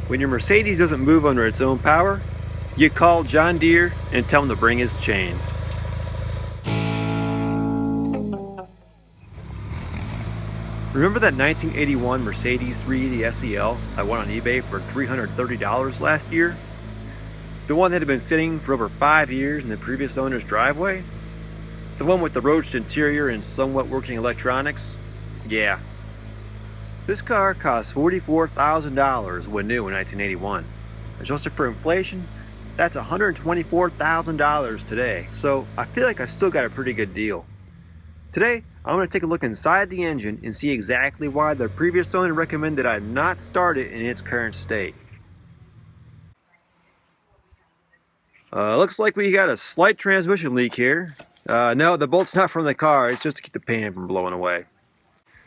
When your Mercedes doesn't move under its own power, you call John Deere and tell him to bring his chain. Remember that 1981 Mercedes 380 SEL I won on eBay for $330 last year? The one that had been sitting for over 5 years in the previous owner's driveway? The one with the roached interior and somewhat working electronics? Yeah. This car cost $44,000 when new in 1981. Adjusted for inflation, that's $124,000 today, so I feel like I still got a pretty good deal. Today, I'm going to take a look inside the engine and see exactly why the previous owner recommended I not start it in its current state. Looks like we got a slight transmission leak here. No, the bolt's not from the car, it's just to keep the pan from blowing away.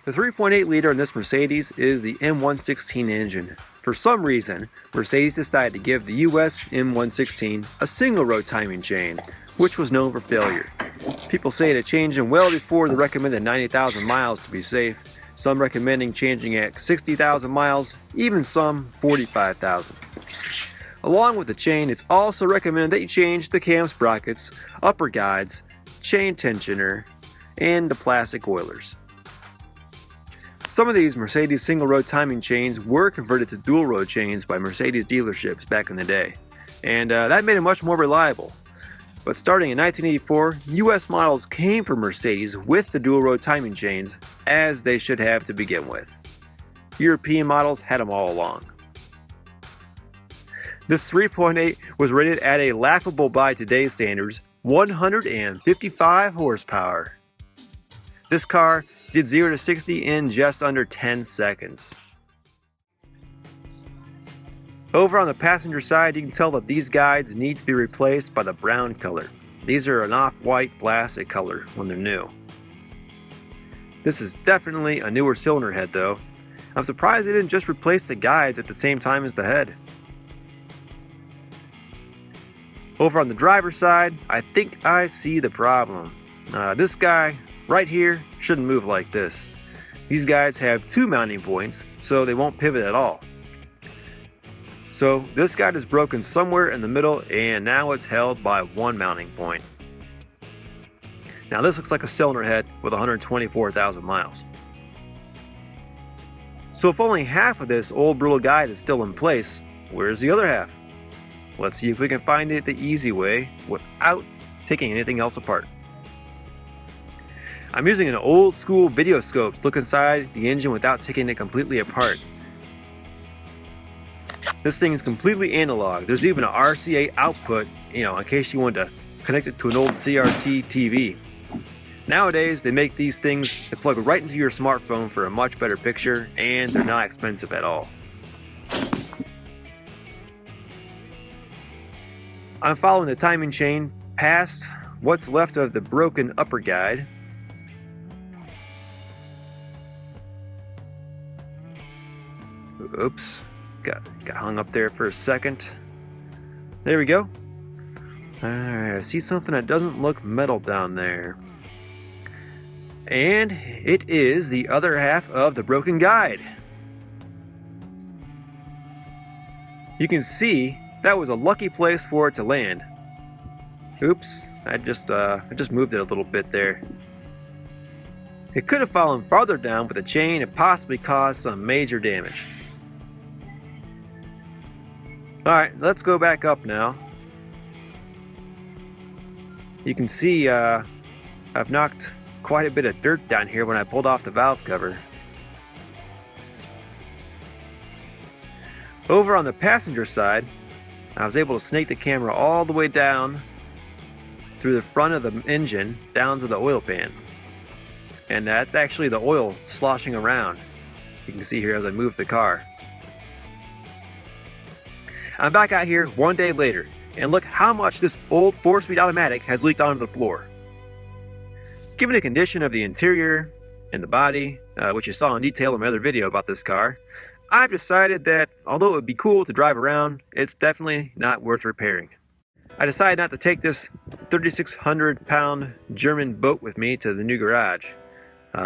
The 3.8 liter in this Mercedes is the M116 engine. For some reason, Mercedes decided to give the US M116 a single row timing chain, which was known for failure. People say to change them well before the recommended 90,000 miles to be safe, some recommending changing at 60,000 miles, even some 45,000. Along with the chain, it's also recommended that you change the cam sprockets, upper guides, chain tensioner, and the plastic oilers. Some of these Mercedes single-row timing chains were converted to dual-row chains by Mercedes dealerships back in the day, and that made it much more reliable. But starting in 1984, US models came from Mercedes with the dual-row timing chains, as they should have to begin with. European models had them all along. This 3.8 was rated at a laughable by today's standards 155 horsepower. This car did 0 to 60 in just under 10 seconds. Over on the passenger side, you can tell that these guides need to be replaced by the brown color. These are an off-white plastic color when they're new. This is definitely a newer cylinder head though. I'm surprised they didn't just replace the guides at the same time as the head. Over on the driver's side, I think I see the problem. This guy right here shouldn't move like this. These guides have 2 mounting points, so they won't pivot at all. So this guide is broken somewhere in the middle, and now it's held by 1 mounting point. Now this looks like a cylinder head with 124,000 miles. So if only half of this old brittle guide is still in place, where's the other half? Let's see if we can find it the easy way without taking anything else apart. I'm using an old school video scope to look inside the engine without taking it completely apart. This thing is completely analog. There's even an RCA output, in case you want to connect it to an old CRT TV. Nowadays, they make these things that plug right into your smartphone for a much better picture, and they're not expensive at all. I'm following the timing chain past what's left of the broken upper guide. Oops, got hung up there for a second. There we go. Alright, I see something that doesn't look metal down there. And it is the other half of the broken guide. You can see that was a lucky place for it to land. Oops, I just moved it a little bit there. It could have fallen farther down with the chain and possibly caused some major damage. Alright, let's go back up now. You can see I've knocked quite a bit of dirt down here when I pulled off the valve cover. Over on the passenger side, I was able to snake the camera all the way down through the front of the engine down to the oil pan. And that's actually the oil sloshing around. You can see here as I move the car. I'm back out here one day later, and look how much this old 4-speed automatic has leaked onto the floor. Given the condition of the interior and the body, which you saw in detail in my other video about this car, I've decided that although it would be cool to drive around, it's definitely not worth repairing. I decided not to take this 3,600 pound German boat with me to the new garage.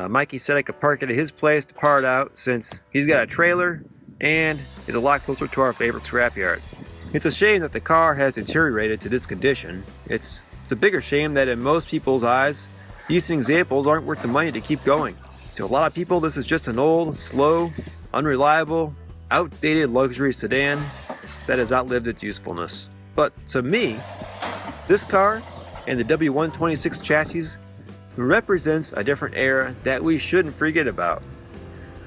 Mikey said I could park it at his place to part out since he's got a trailer and is a lot closer to our favorite scrapyard. It's a shame that the car has deteriorated to this condition. It's a bigger shame that in most people's eyes, decent examples aren't worth the money to keep going. To a lot of people, this is just an old, slow, unreliable, outdated luxury sedan that has outlived its usefulness. But to me, this car and the W126 chassis represents a different era that we shouldn't forget about.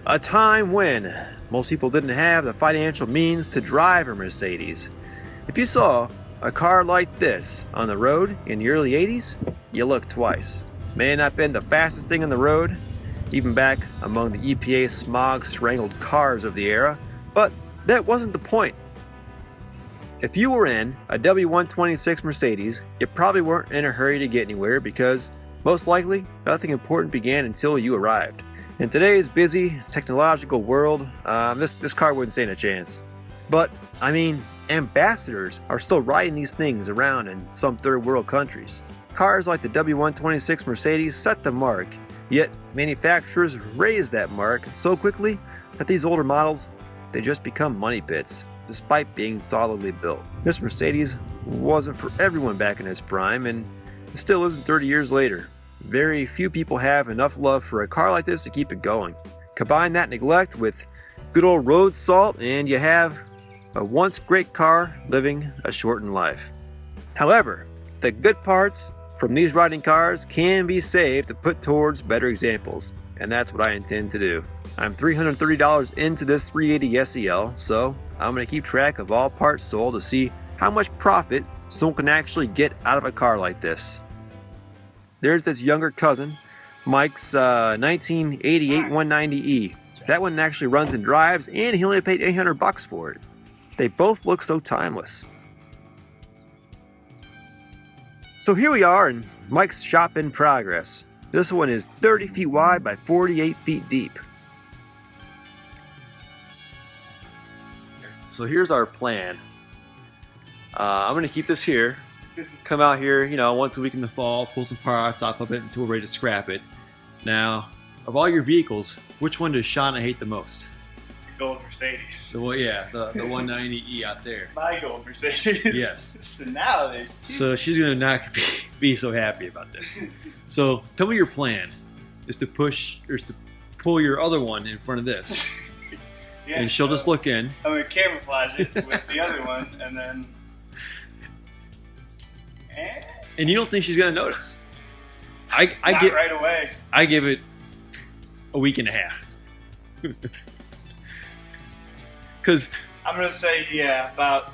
A time when most people didn't have the financial means to drive a Mercedes. If you saw a car like this on the road in the early 80s, you looked twice. May have not been the fastest thing on the road, even back among the EPA smog-strangled cars of the era, but that wasn't the point. If you were in a W126 Mercedes, you probably weren't in a hurry to get anywhere because most likely nothing important began until you arrived. In today's busy technological world, this car wouldn't stand a chance. But, I mean, ambassadors are still riding these things around in some third world countries. Cars like the W126 Mercedes set the mark, yet manufacturers raise that mark so quickly that these older models, they just become money pits, despite being solidly built. This Mercedes wasn't for everyone back in its prime, and it still isn't 30 years later. Very few people have enough love for a car like this to keep it going. Combine that neglect with good old road salt and you have a once great car living a shortened life. However, the good parts from these riding cars can be saved to put towards better examples, and that's what I intend to do. I'm $330 into this 380 SEL, so I'm going to keep track of all parts sold to see how much profit someone can actually get out of a car like this. There's this younger cousin, Mike's 1988 190E. That one actually runs and drives, and he only paid $800 for it. They both look so timeless. So here we are in Mike's shop in progress. This one is 30 feet wide by 48 feet deep. So here's our plan. I'm going to keep this here. Come out here, once a week in the fall, pull some parts off of it until we're ready to scrap it. Now, of all your vehicles, which one does Shauna hate the most? Gold Mercedes. The 190E out there. My gold Mercedes. Yes. So now there's two. So she's gonna not be so happy about this. So tell me your plan is to pull your other one in front of this, Yeah, and she'll just look in. I'm gonna camouflage it with the other one, and then. And you don't think she's gonna notice? I Not get right away. I give it a week and a half. Because I'm gonna say about.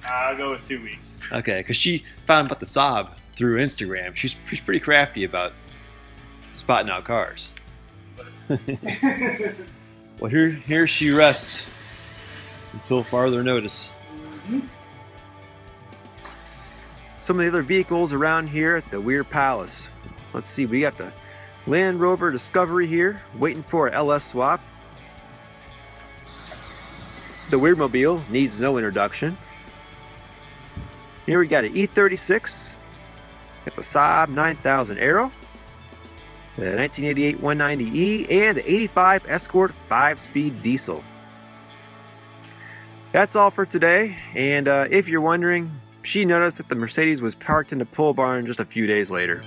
I'll go with 2 weeks. okay, because she found about the Saab through Instagram. She's pretty crafty about spotting out cars. Well, here she rests until farther notice. Mm-hmm. Some of the other vehicles around here at the Weir Palace. Let's see, we got the Land Rover Discovery here, waiting for an LS swap. The Weirdmobile needs no introduction. Here we got an E36, got the Saab 9000 Aero, the 1988 190E, and the 85 Escort 5-speed diesel. That's all for today, and if you're wondering, she noticed that the Mercedes was parked in the pole barn just a few days later.